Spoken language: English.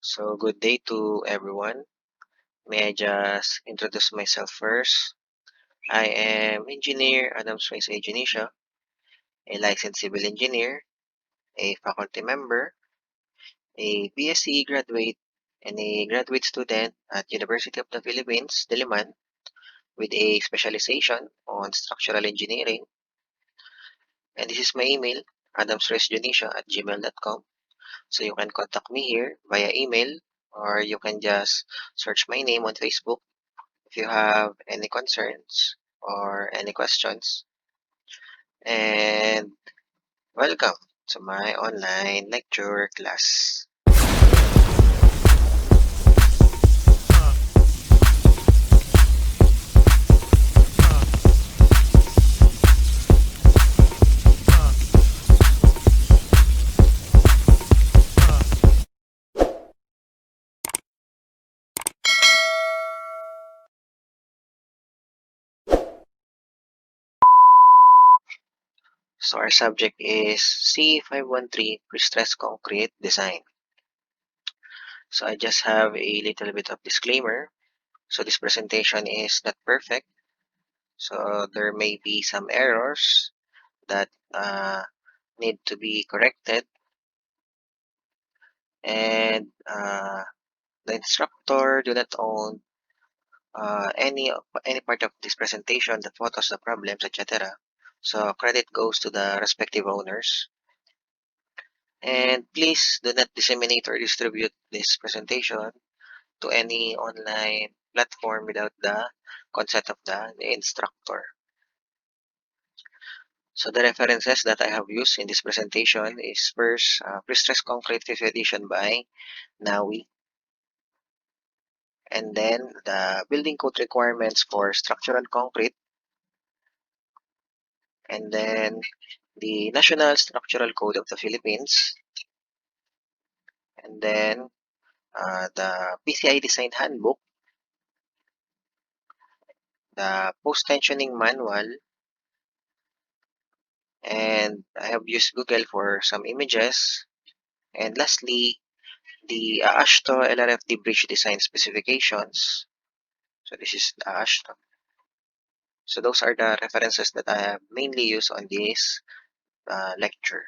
So, good day to everyone. May I just introduce myself first? I am Engineer Adams Reyes Janisha, a licensed civil engineer, a faculty member, a BSc graduate, and a graduate student at University of the Philippines, Diliman, with a specialization on structural engineering. And this is my email, adamsreyesjanisha@gmail.com. So you can contact me here via email, or you can just search my name on Facebook if you have any concerns or any questions. And welcome to my online lecture class. So our subject is C513 pre-stressed concrete design. So I just have a little bit of disclaimer. So this presentation is not perfect. So there may be some errors that need to be corrected, and the instructor do not own any part of this presentation, the photos, the problems, etc. So credit goes to the respective owners. And please do not disseminate or distribute this presentation to any online platform without the consent of the instructor. So the references that I have used in this presentation is first, Pre-Stressed Concrete 5th edition by Nawi, and then the building code requirements for structural concrete, and then the National Structural Code of the Philippines, and then the PCI Design Handbook, the Post-Tensioning Manual, and I have used Google for some images, and lastly, the AASHTO LRFD Bridge Design Specifications. So this is the AASHTO. So those are the references that I have mainly used on this lecture.